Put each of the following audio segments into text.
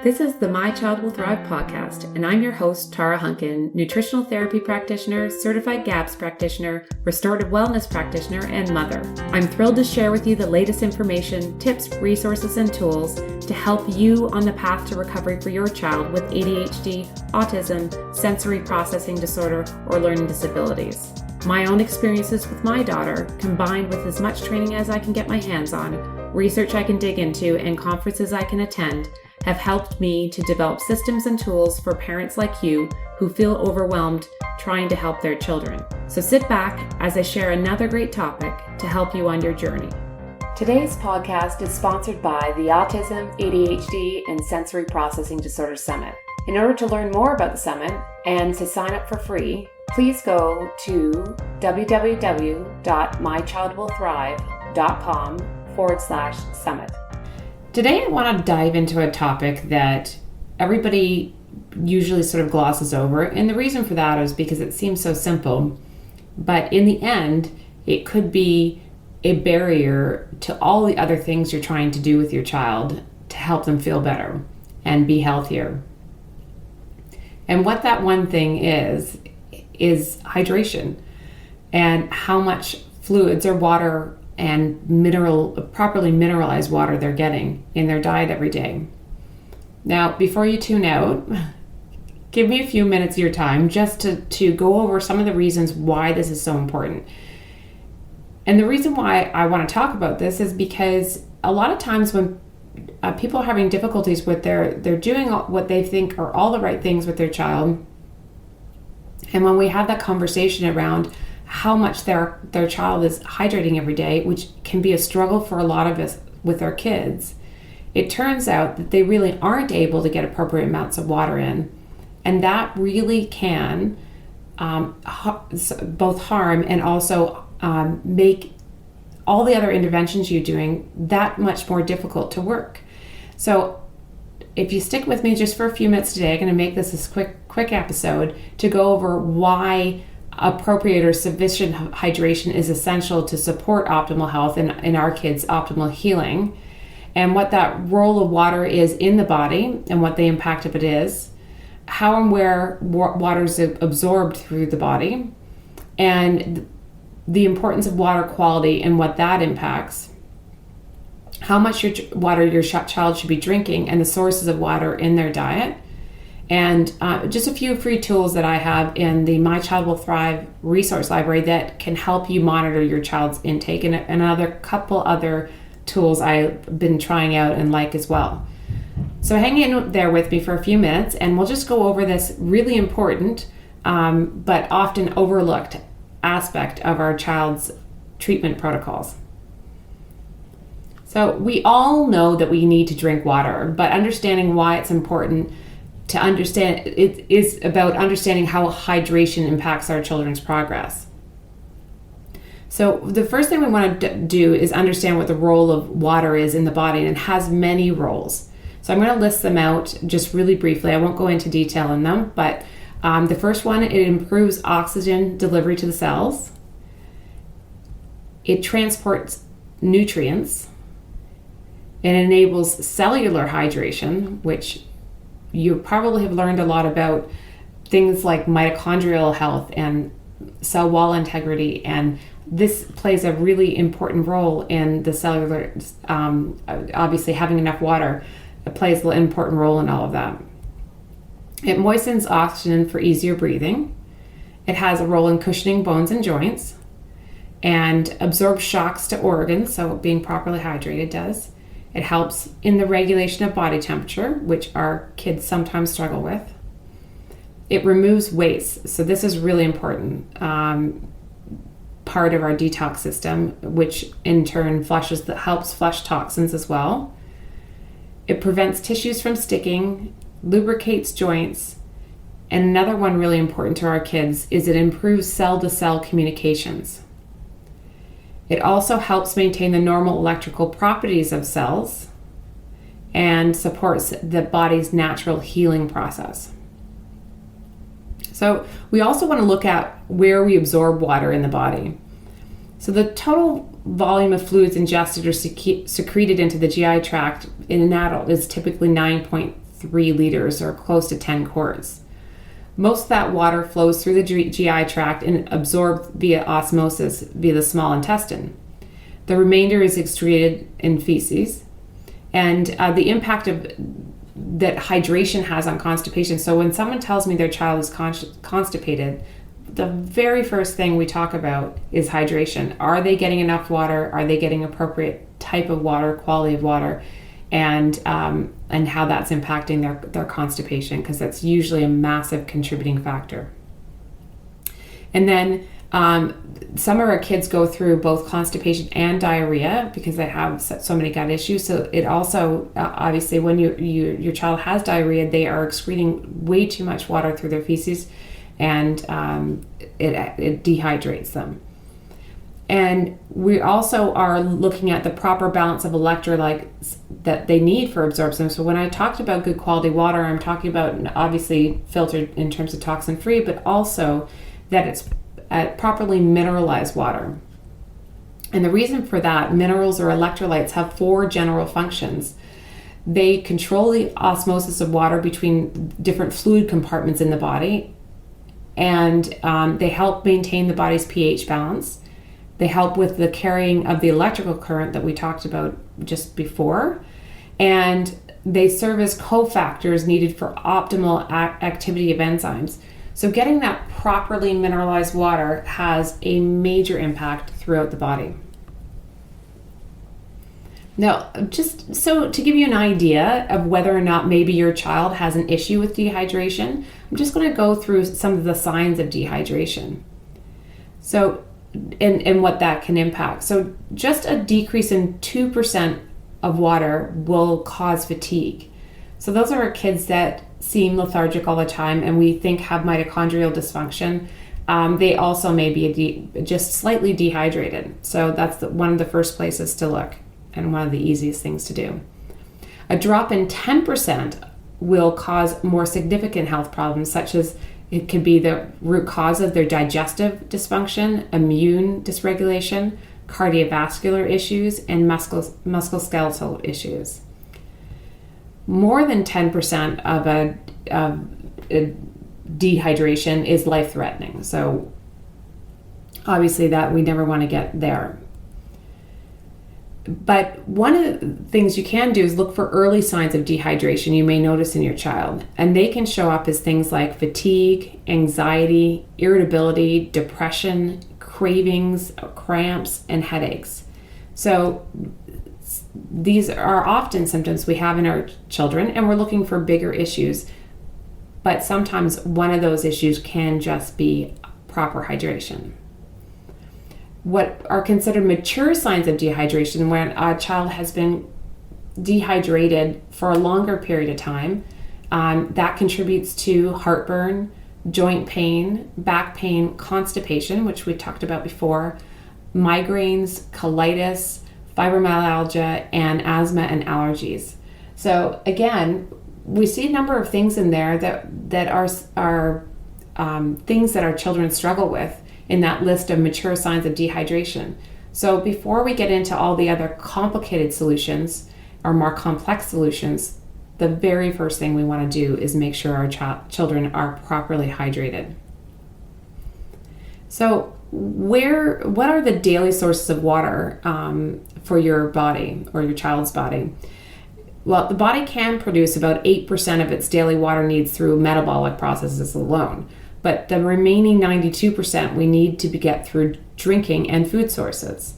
This is the My Child Will Thrive podcast, and I'm your host, Tara Hunkin, nutritional therapy practitioner, certified GAPS practitioner, restorative wellness practitioner, and mother. I'm thrilled to share with you the latest information, tips, resources, and tools to help you on the path to recovery for your child with ADHD, autism, sensory processing disorder, or learning disabilities. My own experiences with my daughter, combined with as much training as I can get my hands on, research I can dig into, and conferences I can attend, have helped me to develop systems and tools for parents like you who feel overwhelmed trying to help their children. So sit back as I share another great topic to help you on your journey. Today's podcast is sponsored by the Autism, ADHD, and Sensory Processing Disorder Summit. In order to learn more about the summit and to sign up for free, please go to www.mychildwillthrive.com/summit. Today I want to dive into a topic that everybody usually sort of glosses over, and the reason for that is because it seems so simple, but in the end it could be a barrier to all the other things you're trying to do with your child to help them feel better and be healthier. And what that one thing is hydration, and how much fluids or water and properly mineralized water they're getting in their diet every day. Now, before you tune out, give me a few minutes of your time just to go over some of the reasons why this is so important. And the reason why I want to talk about this is because a lot of times when people are having difficulties with they're doing what they think are all the right things with their child, and when we have that conversation around how much their child is hydrating every day, which can be a struggle for a lot of us with our kids, it turns out that they really aren't able to get appropriate amounts of water in. And that really can both harm and also make all the other interventions you're doing that much more difficult to work. So if you stick with me just for a few minutes today, I'm going to make this a quick episode to go over why appropriate or sufficient hydration is essential to support optimal health and in our kids' optimal healing, and what that role of water is in the body and what the impact of it is, how and where water is absorbed through the body, and the importance of water quality and what that impacts, how much water your child should be drinking, and the sources of water in their diet. And just a few free tools that I have in the My Child Will Thrive resource library that can help you monitor your child's intake, and another couple other tools I've been trying out and like as well. So hang in there with me for a few minutes and we'll just go over this really important but often overlooked aspect of our child's treatment protocols. So we all know that we need to drink water, but understanding why it's important to understand it is about understanding how hydration impacts our children's progress. So the first thing we want to do is understand what the role of water is in the body, and it has many roles. So I'm going to list them out just really briefly. I won't go into detail in them, but the first one, it improves oxygen delivery to the cells. It transports nutrients. It enables cellular hydration, which you probably have learned a lot about things like mitochondrial health and cell wall integrity, and this plays a really important role in the cellular, obviously having enough water plays an important role in all of that. It moistens oxygen for easier breathing. It has a role in cushioning bones and joints, and absorbs shocks to organs, so being properly hydrated does. It helps in the regulation of body temperature, which our kids sometimes struggle with. It removes waste, so this is really important part of our detox system, which in turn helps flush toxins as well. It prevents tissues from sticking, lubricates joints, and another one really important to our kids is it improves cell-to-cell communications. It also helps maintain the normal electrical properties of cells and supports the body's natural healing process. So we also want to look at where we absorb water in the body. So the total volume of fluids ingested or secreted into the GI tract in an adult is typically 9.3 3 liters or close to 10 quarts. Most of that water flows through the GI tract and absorbed via osmosis via the small intestine. The remainder is excreted in feces. And the impact of that hydration has on constipation. So when someone tells me their child is constipated, the very first thing we talk about is hydration. Are they getting enough water? Are they getting appropriate type of water, quality of water, and how that's impacting their constipation, because that's usually a massive contributing factor. And then some of our kids go through both constipation and diarrhea because they have so many gut issues. So it also, obviously, when your child has diarrhea, they are excreting way too much water through their feces, and it dehydrates them. And we also are looking at the proper balance of electrolytes that they need for absorption. So when I talked about good quality water, I'm talking about obviously filtered in terms of toxin free, but also that it's properly mineralized water. And the reason for that, minerals or electrolytes have 4 general functions. They control the osmosis of water between different fluid compartments in the body, and they help maintain the body's pH balance. They help with the carrying of the electrical current that we talked about just before, and they serve as cofactors needed for optimal activity of enzymes. So getting that properly mineralized water has a major impact throughout the body. Now, just so to give you an idea of whether or not maybe your child has an issue with dehydration, I'm just going to go through some of the signs of dehydration. So, and what that can impact. So just a decrease in 2% of water will cause fatigue. So those are kids that seem lethargic all the time and we think have mitochondrial dysfunction. They also may be just slightly dehydrated. So that's one of the first places to look and one of the easiest things to do. A drop in 10% will cause more significant health problems, such as it could be the root cause of their digestive dysfunction, immune dysregulation, cardiovascular issues, and musculoskeletal issues. More than 10% of a dehydration is life-threatening. So obviously that we never want to get there. But one of the things you can do is look for early signs of dehydration you may notice in your child. And they can show up as things like fatigue, anxiety, irritability, depression, cravings, cramps, and headaches. So these are often symptoms we have in our children, and we're looking for bigger issues. But sometimes one of those issues can just be proper hydration. What are considered mature signs of dehydration, when a child has been dehydrated for a longer period of time, that contributes to heartburn, joint pain, back pain, constipation, which we talked about before, migraines, colitis, fibromyalgia, and asthma and allergies. So again, we see a number of things in there that are things that our children struggle with in that list of mature signs of dehydration. So before we get into all the other complicated solutions or more complex solutions, the very first thing we want to do is make sure our children are properly hydrated. So what are the daily sources of water for your body or your child's body? Well, the body can produce about 8% of its daily water needs through metabolic processes alone. But the remaining 92% we need to get through drinking and food sources.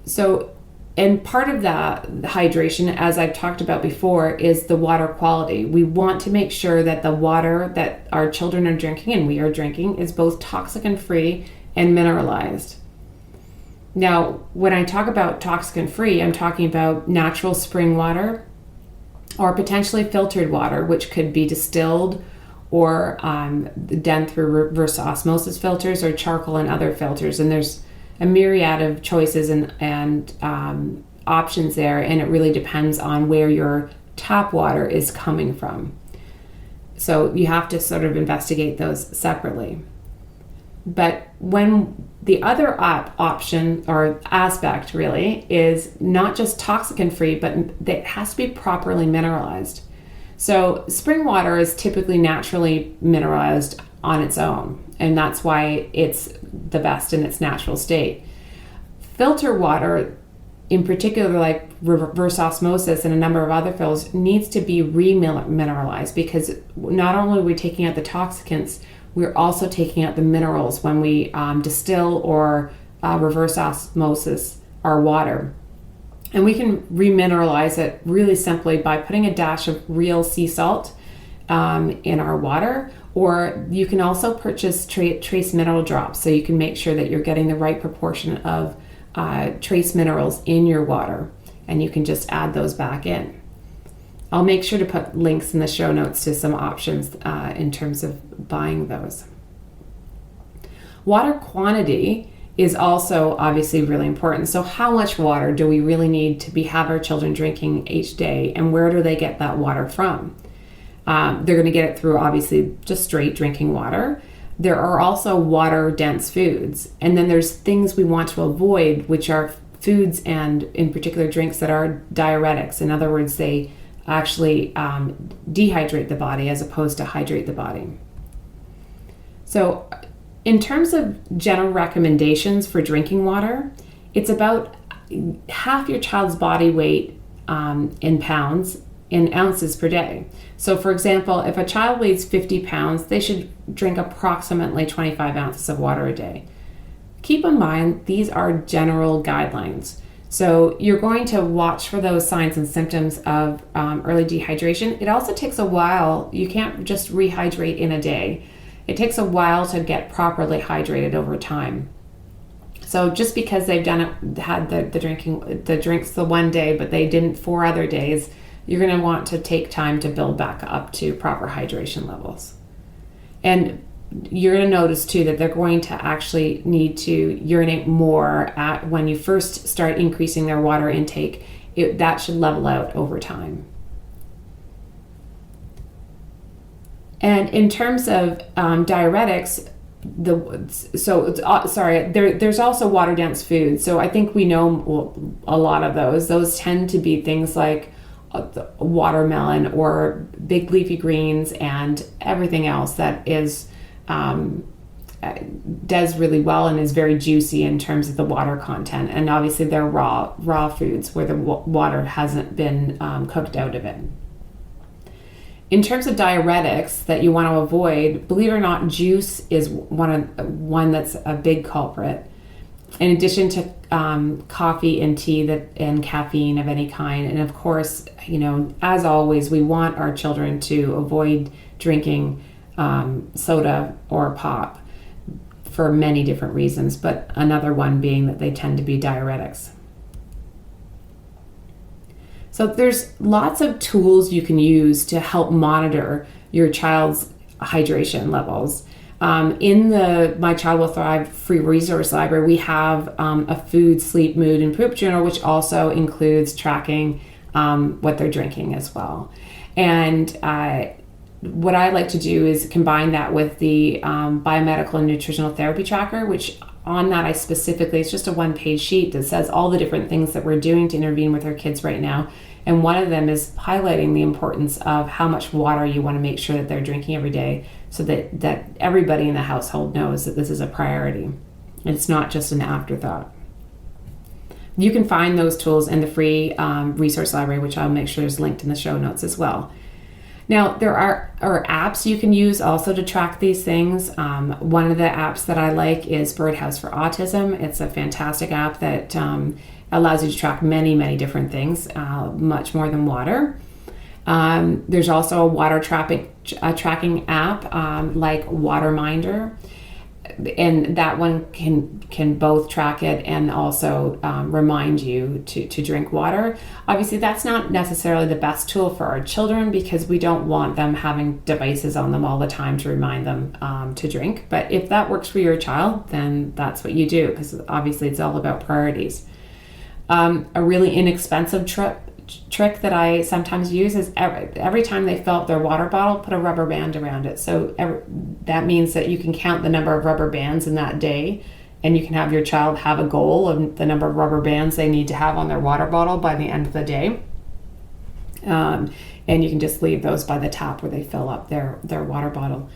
So, and part of that hydration, as I've talked about before, is the water quality. We want to make sure that the water that our children are drinking and we are drinking is both toxin free and mineralized. Now, when I talk about toxin free, I'm talking about natural spring water or potentially filtered water, which could be distilled or done through reverse osmosis filters or charcoal and other filters. And there's a myriad of choices and options there, and it really depends on where your tap water is coming from. So you have to sort of investigate those separately. But when the other option or aspect really is not just toxicant free, but it has to be properly mineralized. So spring water is typically naturally mineralized on its own, and that's why it's the best in its natural state. Filter water, in particular, like reverse osmosis and a number of other filters, needs to be remineralized, because not only are we taking out the toxicants, we're also taking out the minerals when we distill or reverse osmosis our water. And we can remineralize it really simply by putting a dash of real sea salt in our water, or you can also purchase trace mineral drops, so you can make sure that you're getting the right proportion of trace minerals in your water, and you can just add those back in. I'll make sure to put links in the show notes to some options in terms of buying those. Water quantity is also obviously really important. So how much water do we really need to have our children drinking each day, and where do they get that water from? They're going to get it through obviously just straight drinking water. There are also water dense foods, and then there's things we want to avoid, which are foods and in particular drinks that are diuretics. In other words, they actually dehydrate the body as opposed to hydrate the body. So in terms of general recommendations for drinking water, it's about half your child's body weight in pounds in ounces per day. So for example, if a child weighs 50 pounds, they should drink approximately 25 ounces of water a day. Keep in mind, these are general guidelines. So you're going to watch for those signs and symptoms of early dehydration. It also takes a while. You can't just rehydrate in a day. It takes a while to get properly hydrated over time. So just because they've had the drinks the one day, but they didn't 4 other days, you're going to want to take time to build back up to proper hydration levels. And you're going to notice too that they're going to actually need to urinate more when you first start increasing their water intake. That should level out over time. And in terms of diuretics, there's also water dense foods. So I think we know a lot of those. Those tend to be things like watermelon or big leafy greens and everything else that is does really well and is very juicy in terms of the water content. And obviously they're raw foods where the water hasn't been cooked out of it. In terms of diuretics that you want to avoid, believe it or not, juice is one that's a big culprit. In addition to coffee and tea and caffeine of any kind. And of course, as always, we want our children to avoid drinking soda or pop for many different reasons, but another one being that they tend to be diuretics. So there's lots of tools you can use to help monitor your child's hydration levels. In the My Child Will Thrive free resource library, we have a food, sleep, mood, and poop journal, which also includes tracking what they're drinking as well. And what I like to do is combine that with the biomedical and nutritional therapy tracker, which on that it's just a one-page sheet that says all the different things that we're doing to intervene with our kids right now. And one of them is highlighting the importance of how much water you want to make sure that they're drinking every day, so that everybody in the household knows that this is a priority. And it's not just an afterthought. You can find those tools in the free resource library, which I'll make sure is linked in the show notes as well. Now, there are apps you can use also to track these things. One of the apps that I like is Birdhouse for Autism. It's a fantastic app that allows you to track many, many different things, much more than water. There's also a water tracking app like Waterminder, and that one can both track it and also remind you to drink water. Obviously, that's not necessarily the best tool for our children because we don't want them having devices on them all the time to remind them to drink. But if that works for your child, then that's what you do, because obviously it's all about priorities. A really inexpensive trick that I sometimes use is every time they fill up their water bottle, put a rubber band around it. So that means that you can count the number of rubber bands in that day, and you can have your child have a goal of the number of rubber bands they need to have on their water bottle by the end of the day. And you can just leave those by the tap where they fill up their water bottle.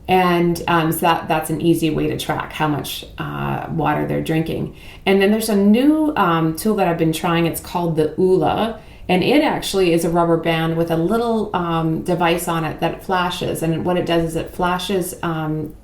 And so that's an easy way to track how much water they're drinking. And then there's a new tool that I've been trying. It's called the ULA. And it actually is a rubber band with a little device on it that flashes. And what it does is it flashes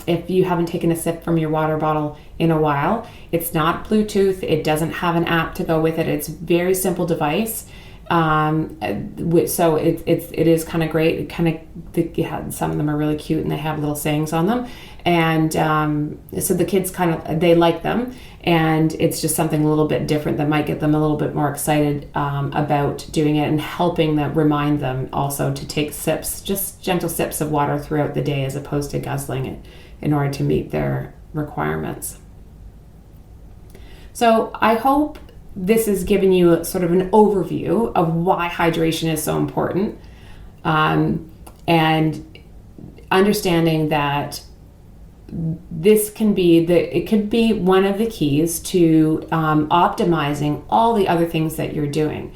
if you haven't taken a sip from your water bottle in a while. It's not Bluetooth. It doesn't have an app to go with it. It's a very simple device. So it is kind of great. It kind of, some of them are really cute and they have little sayings on them. And so the kids they like them. And it's just something a little bit different that might get them a little bit more excited about doing it, and helping them, remind them also to take sips, just gentle sips of water throughout the day, as opposed to guzzling it in order to meet their requirements. So I hope this has given you sort of an overview of why hydration is so important, and understanding that this can be it could be one of the keys to optimizing all the other things that you're doing.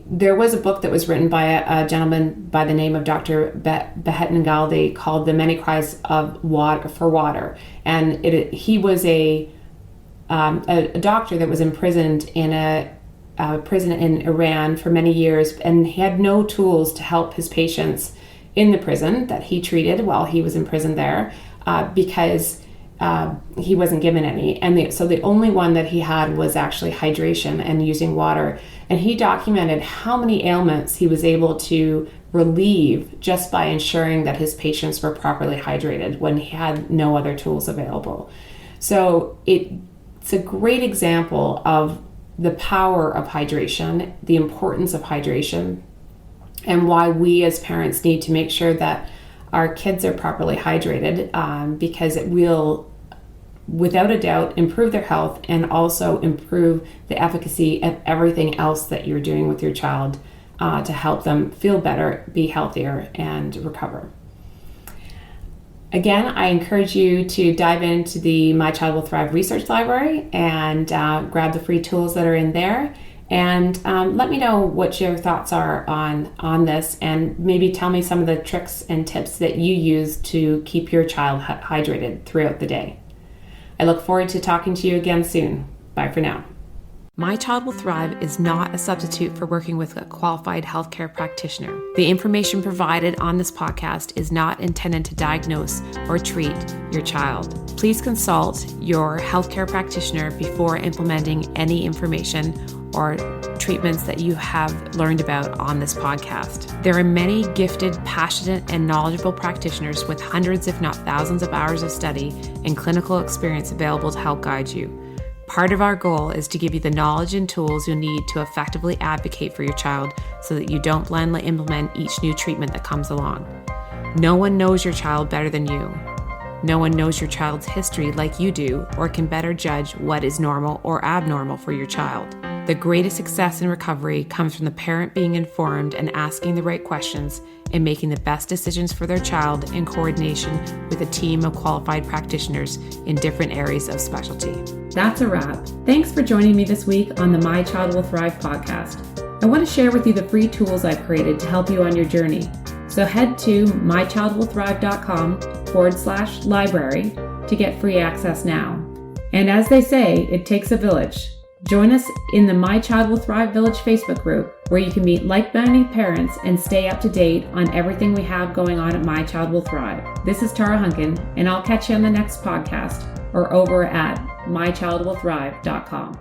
There was a book that was written by a gentleman by the name of Dr. Behettin Galdi called "The Many Cries of Water for Water," and he was a doctor that was imprisoned in a prison in Iran for many years, and he had no tools to help his patients in the prison that he treated while he was in prison there, because he wasn't given any. And so the only one that he had was actually hydration and using water. And he documented how many ailments he was able to relieve just by ensuring that his patients were properly hydrated when he had no other tools available. So it's a great example of the power of hydration, the importance of hydration, and why we as parents need to make sure that our kids are properly hydrated, because it will, without a doubt, improve their health and also improve the efficacy of everything else that you're doing with your child to help them feel better, be healthier, and recover. Again, I encourage you to dive into the My Child Will Thrive Research Library and grab the free tools that are in there. And let me know what your thoughts are on this, and maybe tell me some of the tricks and tips that you use to keep your child hydrated throughout the day. I look forward to talking to you again soon. Bye for now. My Child Will Thrive is not a substitute for working with a qualified healthcare practitioner. The information provided on this podcast is not intended to diagnose or treat your child. Please consult your healthcare practitioner before implementing any information or treatments that you have learned about on this podcast. There are many gifted, passionate, and knowledgeable practitioners with hundreds, if not thousands, of hours of study and clinical experience available to help guide you. Part of our goal is to give you the knowledge and tools you'll need to effectively advocate for your child so that you don't blindly implement each new treatment that comes along. No one knows your child better than you. No one knows your child's history like you do, or can better judge what is normal or abnormal for your child. The greatest success in recovery comes from the parent being informed and asking the right questions and making the best decisions for their child in coordination with a team of qualified practitioners in different areas of specialty. That's a wrap. Thanks for joining me this week on the My Child Will Thrive podcast. I want to share with you the free tools I've created to help you on your journey. So head to mychildwillthrive.com/library to get free access now. And as they say, it takes a village. Join us in the My Child Will Thrive Village Facebook group, where you can meet like-minded parents and stay up to date on everything we have going on at My Child Will Thrive. This is Tara Hunkin, and I'll catch you on the next podcast or over at mychildwillthrive.com.